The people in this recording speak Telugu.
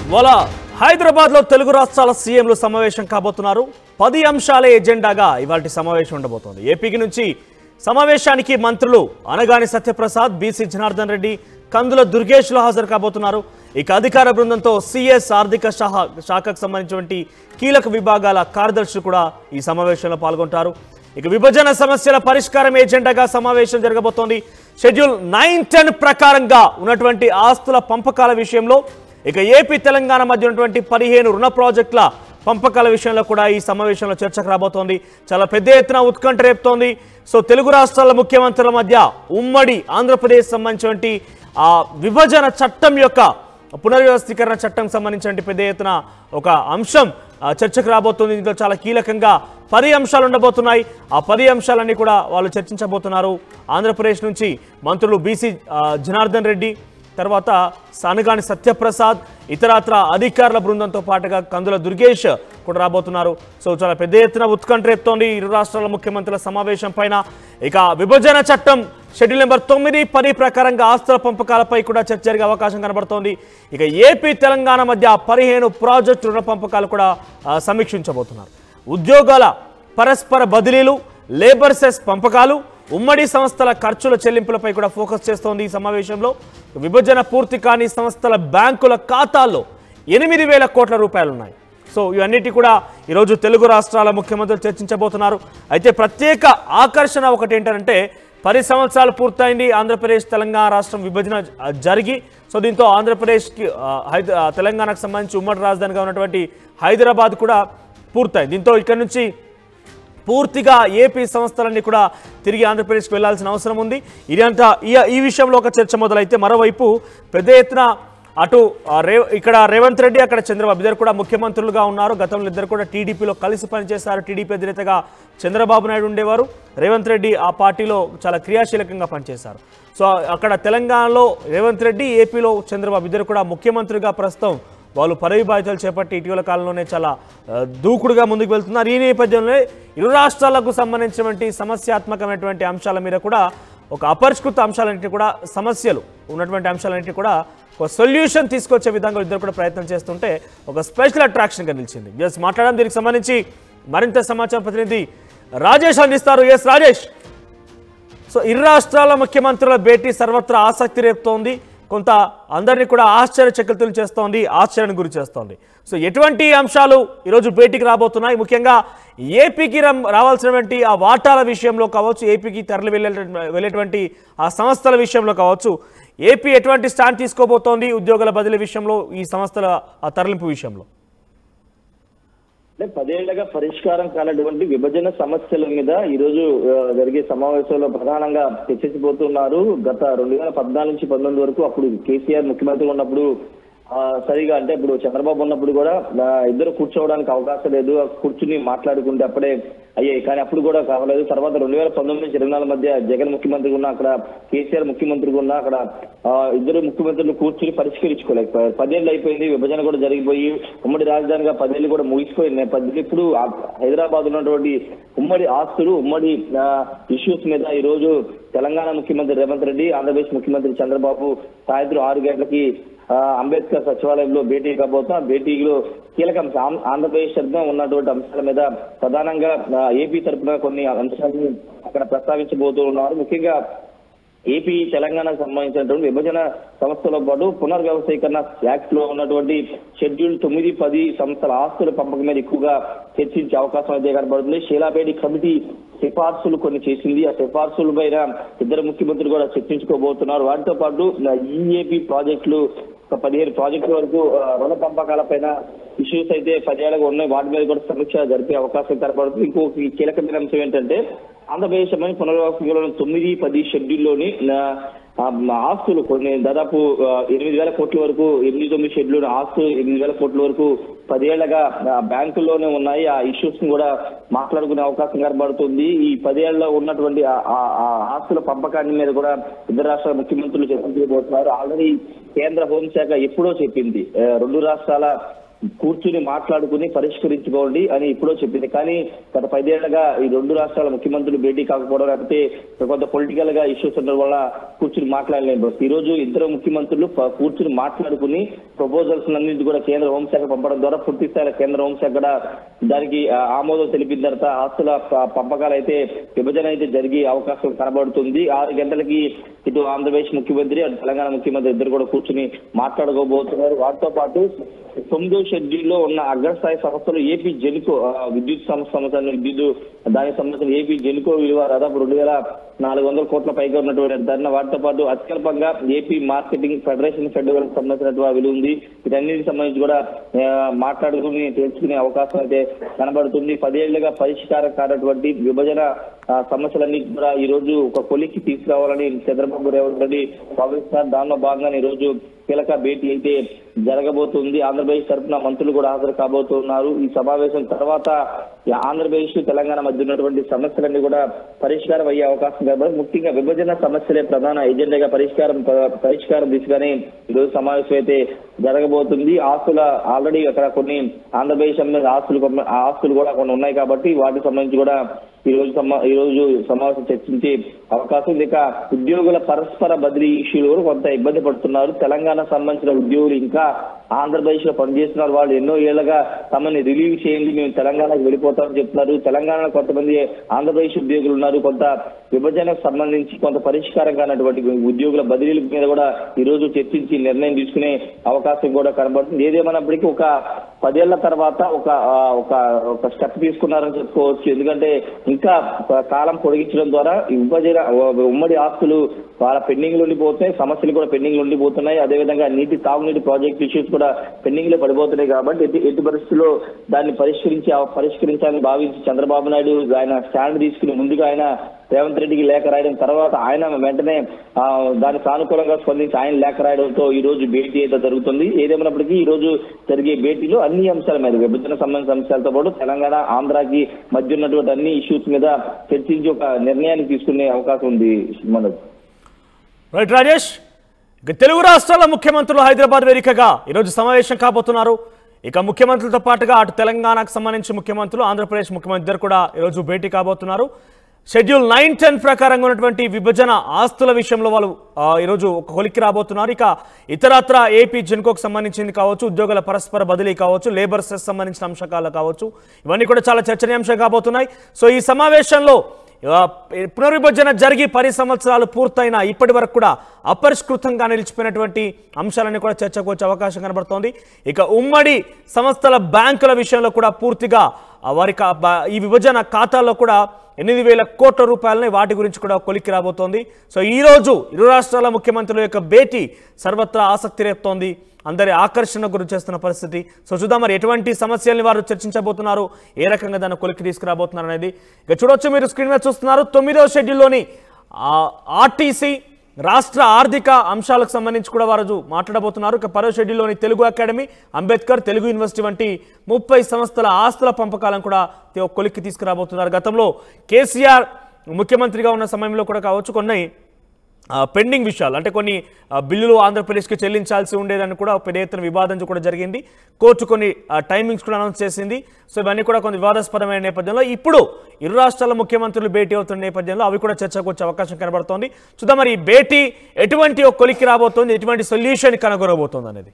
ఇవాళ హైదరాబాద్ లో తెలుగు రాష్ట్రాల సీఎంలు సమావేశం కాబోతున్నారు. 10 అంశాలే ఎజెండాగా ఇవాల్టి సమావేశం ఉండబోతోంది. ఏపీకి నుంచి సమావేశానికి మంత్రులు అనగాని సత్యప్రసాద్, బీసీ జనార్దన్ రెడ్డి, కందుల దుర్గేష్లు హాజరు కాబోతున్నారు. ఇక అధికార బృందంతో సిఎస్ ఆర్థిక శాఖకు సంబంధించినటువంటి కీలక విభాగాల కార్యదర్శులు కూడా ఈ సమావేశంలో పాల్గొంటారు. ఇక విభజన సమస్యల పరిష్కారం ఎజెండాగా సమావేశం జరగబోతోంది. షెడ్యూల్ 9-10 ప్రకారంగా ఉన్నటువంటి ఆస్తుల పంపకాల విషయంలో, ఇక ఏపీ తెలంగాణ మధ్య ఉన్నటువంటి 15 రుణ ప్రాజెక్టుల పంపకాల విషయంలో కూడా ఈ సమావేశంలో చర్చకు రాబోతోంది. చాలా పెద్ద ఎత్తున ఉత్కంఠ రేపుతోంది. సో తెలుగు రాష్ట్రాల ముఖ్యమంత్రుల మధ్య ఉమ్మడి ఆంధ్రప్రదేశ్ సంబంధించినటువంటి ఆ విభజన చట్టం యొక్క పునర్వ్యవస్థీకరణ చట్టం సంబంధించిన పెద్ద ఎత్తున ఒక అంశం చర్చకు రాబోతుంది. దీంట్లో చాలా కీలకంగా 10 అంశాలు ఉండబోతున్నాయి. ఆ 10 అంశాలన్నీ కూడా వాళ్ళు చర్చించబోతున్నారు. ఆంధ్రప్రదేశ్ నుంచి మంత్రులు బీసీ జనార్దన్ రెడ్డి, తర్వాత అనగాని సత్యప్రసాద్, ఇతరత్ర అధికారుల బృందంతో పాటుగా కందుల దుర్గేష్ కూడా రాబోతున్నారు. సో చాలా పెద్ద ఎత్తున ఉత్కంఠ రేపుతోంది ఇరు రాష్ట్రాల ముఖ్యమంత్రుల సమావేశం పైన. ఇక విభజన చట్టం షెడ్యూల్ నెంబర్ 9, 10 ప్రకారంగా ఆస్తుల పంపకాలపై కూడా చర్చ జరిగే అవకాశం కనబడుతోంది. ఇక ఏపీ తెలంగాణ మధ్య 15 ప్రాజెక్టు రుణ పంపకాలు కూడా సమీక్షించబోతున్నారు. ఉద్యోగాల పరస్పర బదిలీలు, లేబర్ సెస్ పంపకాలు, ఉమ్మడి సంస్థల ఖర్చుల చెల్లింపులపై కూడా ఫోకస్ చేస్తోంది ఈ సమావేశంలో. విభజన పూర్తి కాని సంస్థల బ్యాంకుల ఖాతాల్లో 8,000 కోట్ల రూపాయలు ఉన్నాయి. సో ఇవన్నిటి కూడా ఈరోజు తెలుగు రాష్ట్రాల ముఖ్యమంత్రులు చర్చించబోతున్నారు. అయితే ప్రత్యేక ఆకర్షణ ఒకటి ఏంటంటే, 10 సంవత్సరాలు పూర్తయింది ఆంధ్రప్రదేశ్ తెలంగాణ రాష్ట్రం విభజన జరిగి. సో దీంతో ఆంధ్రప్రదేశ్కి తెలంగాణకు సంబంధించి ఉమ్మడి రాజధానిగా ఉన్నటువంటి హైదరాబాద్ కూడా పూర్తయింది. దీంతో ఇక్కడ నుంచి పూర్తిగా ఏపీ సంస్థలన్నీ కూడా తిరిగి ఆంధ్రప్రదేశ్కి వెళ్లాల్సిన అవసరం ఉంది. ఇదంతా ఈ విషయంలో ఒక చర్చ మొదలైతే, మరోవైపు పెద్ద ఎత్తున అటు ఇక్కడ రేవంత్ రెడ్డి, అక్కడ చంద్రబాబు ఇద్దరు కూడా ముఖ్యమంత్రులుగా ఉన్నారు. గతంలో ఇద్దరు కూడా టీడీపీలో కలిసి పనిచేశారు. టీడీపీ అధినేతగా చంద్రబాబు నాయుడు ఉండేవారు. రేవంత్ రెడ్డి ఆ పార్టీలో చాలా క్రియాశీలకంగా పనిచేశారు. సో అక్కడ తెలంగాణలో రేవంత్ రెడ్డి, ఏపీలో చంద్రబాబు ఇద్దరు కూడా ముఖ్యమంత్రిగా ప్రస్తుతం వాళ్ళు పదవి బాధ్యతలు చేపట్టి ఇటీవల కాలంలోనే చాలా దూకుడుగా ముందుకు వెళ్తున్నారు. ఈ నేపథ్యంలో ఇరు రాష్ట్రాలకు సంబంధించినటువంటి సమస్యాత్మకమైనటువంటి అంశాల మీద కూడా, ఒక అపరిష్కృత అంశాలన్నింటినీ కూడా, సమస్యలు ఉన్నటువంటి అంశాలన్నింటినీ కూడా ఒక సొల్యూషన్ తీసుకొచ్చే విధంగా ఇద్దరు కూడా ప్రయత్నం చేస్తుంటే ఒక స్పెషల్ అట్రాక్షన్గా నిలిచింది. ఎస్ మాట్లాడడం, దీనికి సంబంధించి మరింత సమాచారం ప్రతినిధి రాజేష్ అందిస్తారు. ఎస్ రాజేష్, సో ఇరు రాష్ట్రాల ముఖ్యమంత్రుల భేటీ సర్వత్రా ఆసక్తి రేపుతోంది. కొంత అందరినీ కూడా ఆశ్చర్యచకితులు చేస్తోంది, ఆశ్చర్యానికి గురి చేస్తోంది. సో ఎటువంటి అంశాలు ఈరోజు భేటీకి రాబోతున్నాయి? ముఖ్యంగా ఏపీకి రావాల్సినటువంటి ఆ వాటాల విషయంలో కావచ్చు, ఏపీకి తరలి వెళ్ళేటువంటి ఆ సంస్థల విషయంలో కావచ్చు, ఏపీ ఎటువంటి స్టాండ్ తీసుకోబోతోంది ఉద్యోగుల బదిలీ విషయంలో, ఈ సంస్థల తరలింపు విషయంలో? అంటే 10 ఏళ్లుగా పరిష్కారం కానటువంటి విభజన సమస్యల మీద ఈరోజు జరిగే సమావేశంలో ప్రధానంగా చర్చించబోతున్నారు. గత 2014 నుంచి 19 వరకు అప్పుడు కేసీఆర్ ముఖ్యమంత్రి ఉన్నప్పుడు సరిగా, అంటే ఇప్పుడు చంద్రబాబు ఉన్నప్పుడు కూడా ఇద్దరు కూర్చోవడానికి అవకాశం లేదు. కూర్చుని మాట్లాడుకుంటే అప్పుడే అయ్యాయి, కానీ అప్పుడు కూడా కావలేదు. తర్వాత 2019 నుంచి 24 మధ్య జగన్ ముఖ్యమంత్రిగా ఉన్నా, అక్కడ కేసీఆర్ ముఖ్యమంత్రిగా ఉన్నా, అక్కడ ఇద్దరు ముఖ్యమంత్రులు కూర్చుని పరిష్కరించుకోలేకపోయారు. 10 ఏళ్ళు అయిపోయింది, విభజన కూడా జరిగిపోయి ఉమ్మడి రాజధానిగా 10 ఏళ్ళు కూడా ముగిసిపోయిన నేపథ్యంలో ఇప్పుడు హైదరాబాద్ ఉన్నటువంటి ఉమ్మడి ఆస్తులు, ఉమ్మడి ఇష్యూస్ మీద ఈ రోజు తెలంగాణ ముఖ్యమంత్రి రేవంత్ రెడ్డి, ఆంధ్రప్రదేశ్ ముఖ్యమంత్రి చంద్రబాబు సాయంత్రం 6 గంటలకి అంబేద్కర్ సచివాలయంలో భేటీ కాబోతున్న భేటీలో కీలక ఆంధ్రప్రదేశ్ తరఫున ఉన్నటువంటి అంశాల మీద ప్రధానంగా ఏపీ తరఫున కొన్ని అంశాలను అక్కడ ప్రస్తావించబోతూ ఉన్నారు. ముఖ్యంగా ఏపీ తెలంగాణకు సంబంధించినటువంటి విభజన సంస్థలతో పాటు పునర్వ్యవస్థీకరణ యాక్ట్ లో ఉన్నటువంటి షెడ్యూల్ 9, 10 సంస్థల ఆస్తుల పంపకం మీద ఎక్కువగా చర్చించే అవకాశం అయితే కనబడుతుంది. షీలాపేట కమిటీ సిఫార్సులు కొన్ని చేసింది. ఆ సిఫార్సుల పైన ఇద్దరు ముఖ్యమంత్రులు కూడా చర్చించుకోబోతున్నారు. వాటితో పాటు ఈఏపీ ప్రాజెక్టులు 15 ప్రాజెక్టుల వరకు రుణ పంపకాల పైన ఇష్యూస్ అయితే 10 ఏళ్ళగా ఉన్నాయి. వాటి మీద కూడా సమీక్ష జరిపే అవకాశం కనబడుతుంది. ఇంకొక కీలకమైన అంశం ఏంటంటే, ఆంధ్రప్రదేశ్ పునర్వ్యవస్థీకరణ 9, 10 షెడ్యూల్లోని ఆస్తులు కొన్ని దాదాపు 8,000 కోట్ల వరకు, 8-9 షెడ్యూల్ ఆస్తులు 8,000 కోట్ల వరకు 10 ఏళ్లగా బ్యాంకుల్లోనే ఉన్నాయి. ఆ ఇష్యూస్ ని కూడా మాట్లాడుకునే అవకాశం కనబడుతుంది. ఈ 10 ఏళ్లలో ఉన్నటువంటి ఆస్తుల పంపకాన్ని మీద కూడా ఇద్దరు రాష్ట్రాల ముఖ్యమంత్రులు చర్చించబోతున్నారు. ఆల్రెడీ కేంద్ర హోంశాఖ ఎప్పుడో చెప్పింది, 2 రాష్ట్రాల కూర్చుని మాట్లాడుకుని పరిష్కరించుకోండి అని ఇప్పుడో చెప్పింది. కానీ గత 10 ఏళ్లుగా ఈ 2 రాష్ట్రాల ముఖ్యమంత్రులు భేటీ కాకపోవడం, లేకపోతే కొంత పొలిటికల్ గా ఇష్యూస్ ఉండడం వల్ల కూర్చుని మాట్లాడలేదు. ఈ రోజు ఇద్దరు ముఖ్యమంత్రులు కూర్చుని మాట్లాడుకుని ప్రపోజల్స్ అన్నింటి కూడా కేంద్ర హోంశాఖ పంపడం ద్వారా పూర్తి స్థాయిలో కేంద్ర హోంశాఖ కూడా దానికి ఆమోదం తెలిపిన తర్వాత ఆస్తుల పంపకాలు అయితే విభజన అయితే జరిగే అవకాశం కనబడుతుంది. 6 గంటలకి ఇటు ఆంధ్రప్రదేశ్ ముఖ్యమంత్రి అటు తెలంగాణ ముఖ్యమంత్రి ఇద్దరు కూడా కూర్చుని మాట్లాడుకోబోతున్నారు. వాటితో పాటు 9వ షెడ్యూల్లో ఉన్న అగ్రస్థాయి సంస్థలు ఏపీ జెన్కో విద్యుత్ సంస్థ విద్యుత్ దానికి సంబంధించిన ఏపీ జెన్కో విలువ దాదాపు 2,400 కోట్ల పైగా ఉన్నటువంటి ధరణ. వాటితో పాటు అత్యల్పంగా ఏపీ మార్కెటింగ్ ఫెడరేషన్ సంబంధించినటువంటి విలువ ఉంది. వీటన్నిటికి సంబంధించి కూడా మాట్లాడుకుని తెలుసుకునే అవకాశం అయితే కనబడుతుంది. 10 ఏళ్లుగా పరిష్కారం కానటువంటి విభజన సమస్యలన్నీ కూడా ఈ రోజు ఒక కొలిక్కి తీసుకురావాలని చంద్రబాబు రేవంత్ రెడ్డి భావిస్తున్నారు. దానిలో భాగంగా ఈ రోజు కీలక భేటీ అయితే జరగబోతుంది. ఆంధ్రప్రదేశ్ తరఫున మంత్రులు కూడా హాజరు కాబోతున్నారు. ఈ సమావేశం తర్వాత ఆంధ్రప్రదేశ్ తెలంగాణ మధ్య ఉన్నటువంటి సమస్యలన్నీ కూడా పరిష్కారం అయ్యే అవకాశం కాబట్టి ముఖ్యంగా విభజన సమస్యలే ప్రధాన ఎజెండాగా పరిష్కారం దిశగానే ఈరోజు సమావేశం అయితే జరగబోతుంది. ఆస్తుల ఆల్రెడీ అక్కడ కొన్ని ఆంధ్రప్రదేశ్ ఆస్తులు కూడా కొన్ని ఉన్నాయి కాబట్టి వాటికి సంబంధించి కూడా ఈ రోజు సమావేశం చర్చించే అవకాశం ఉంది. ఇక ఉద్యోగుల పరస్పర బదిలీ ఇష్యూలు కూడా కొంత ఇబ్బంది పడుతున్నారు. తెలంగాణ సంబంధించిన ఉద్యోగులు ఇంకా ఆంధ్రప్రదేశ్ లో పనిచేస్తున్నారు. వాళ్ళు ఎన్నో ఏళ్లుగా తమని రిలీవ్ చేయండి, మేము తెలంగాణకు వెళ్ళిపోతామని చెప్తున్నారు. తెలంగాణలో కొంతమంది ఆంధ్రప్రదేశ్ ఉద్యోగులు ఉన్నారు. కొంత విభజనకు సంబంధించి కొంత పరిష్కారం కానటువంటి ఉద్యోగుల బదిలీల మీద కూడా ఈ రోజు చర్చించి నిర్ణయం తీసుకునే అవకాశం కూడా కనబడుతుంది. ఏదేమైనప్పటికీ ఒక 10 ఏళ్ల తర్వాత ఒక స్టెప్ తీసుకున్నారని చెప్పుకోవచ్చు. ఎందుకంటే ఇంకా కాలం పొడిగించడం ద్వారా విభజన ఉమ్మడి ఆస్తులు వాళ్ళ పెండింగ్ ఉండిపోతున్నాయి, సమస్యలు కూడా పెండింగ్ ఉండిపోతున్నాయి. అదేవిధంగా తాగునీటి ప్రాజెక్ట్ ఇష్యూస్ కూడా పెండింగ్ లో పడిపోతున్నాయి. కాబట్టి ఎట్టి పరిస్థితుల్లో దాన్ని పరిష్కరించాలని భావించి చంద్రబాబు నాయుడు ఆయన స్టాండ్ తీసుకుని ముందుగా ఆయన రేవంత్ రెడ్డికి లేఖ రాయడం తర్వాత ఆయన వెంటనే దానికి సానుకూలంగా స్పందించి ఆయన లేఖ రాయడంతో ఈ రోజు భేటీ అయితే జరుగుతుంది. ఏదేమైనప్పటికీ ఈ రోజు జరిగే భేటీలో అన్ని అంశాల మీద విభజన సంబంధించిన అంశాలతో పాటు తెలంగాణ ఆంధ్రాకి మధ్య ఉన్నటువంటి అన్ని ఇష్యూస్ మీద చర్చించి ఒక నిర్ణయాన్ని తీసుకునే అవకాశం ఉంది. రైట్ రాజేష్, తెలుగు రాష్ట్రాల ముఖ్యమంత్రులు హైదరాబాద్ వేదికగా ఈరోజు సమావేశం కాబోతున్నారు. ఇక ముఖ్యమంత్రులతో పాటుగా అటు తెలంగాణకు సంబంధించి ముఖ్యమంత్రులు, ఆంధ్రప్రదేశ్ ముఖ్యమంత్రి కూడా ఈరోజు భేటీ కాబోతున్నారు. షెడ్యూల్ 9-10 ప్రకారంగా ఉన్నటువంటి విభజన ఆస్తుల విషయంలో వాళ్ళు ఈరోజు ఒక కొలిక్కి రాబోతున్నారు. ఇక ఇతరత్ర ఏపీ జెన్కోకు సంబంధించింది కావచ్చు, ఉద్యోగుల పరస్పర బదిలీ కావచ్చు, లేబర్ సెస్ సంబంధించిన అంశాలు కావచ్చు, ఇవన్నీ కూడా చాలా చర్చనీయాంశం కాబోతున్నాయి. సో ఈ సమావేశంలో పునర్విభజన జరిగి 10 సంవత్సరాలు పూర్తయిన ఇప్పటి వరకు కూడా అపరిష్కృతంగా నిలిచిపోయినటువంటి అంశాలన్నీ కూడా చర్చకు వచ్చే అవకాశం కనబడుతోంది. ఇక ఉమ్మడి సంస్థల బ్యాంకుల విషయంలో కూడా పూర్తిగా వారి ఈ విభజన ఖాతాల్లో కూడా 8,000 కోట్ల రూపాయలని వాటి గురించి కూడా కొలిక్కి రాబోతోంది. సో ఈరోజు ఇరు రాష్ట్రాల ముఖ్యమంత్రుల యొక్క భేటీ సర్వత్రా ఆసక్తి రేపుతోంది, అందరి ఆకర్షణ గురి చేస్తున్న పరిస్థితి. సో చూద్దాం మరి ఎటువంటి సమస్యల్ని వారు చర్చించబోతున్నారు, ఏ రకంగా దాన్ని కొలిక్కి తీసుకురాబోతున్నారు అనేది. ఇక చూడొచ్చు, మీరు స్క్రీన్ మీద చూస్తున్నారు 9వ షెడ్యూల్లోని ఆర్టీసీ రాష్ట్ర ఆర్థిక అంశాలకు సంబంధించి కూడా వారు మాట్లాడబోతున్నారు. ఇక 10వ షెడ్యూల్లోని తెలుగు అకాడమీ, అంబేద్కర్, తెలుగు యూనివర్సిటీ వంటి 30 సంస్థల ఆస్తుల పంపకాలను కూడా కొలిక్కి తీసుకురాబోతున్నారు. గతంలో కేసీఆర్ ముఖ్యమంత్రిగా ఉన్న సమయంలో కూడా కావచ్చు కొన్ని పెండింగ్ విషయాలు, అంటే కొన్ని బిల్లులు ఆంధ్రప్రదేశ్కి చెల్లించాల్సి ఉండేదని కూడా పెద్ద ఎత్తున వివాదం కూడా జరిగింది. కోర్టు కొన్ని టైమింగ్స్ కూడా అనౌన్స్ చేసింది. సో ఇవన్నీ కూడా కొంత వివాదాస్పదమైన నేపథ్యంలో ఇప్పుడు ఇరు రాష్ట్రాల ముఖ్యమంత్రులు భేటీ అవుతున్న నేపథ్యంలో అవి కూడా చర్చకు వచ్చే అవకాశం కనబడుతోంది. చూద్దాం మరి ఈ భేటీ ఎటువంటి ఒక కొలిక్కి రాబోతోంది, ఎటువంటి సొల్యూషన్ కనుగొనబోతోంది అనేది.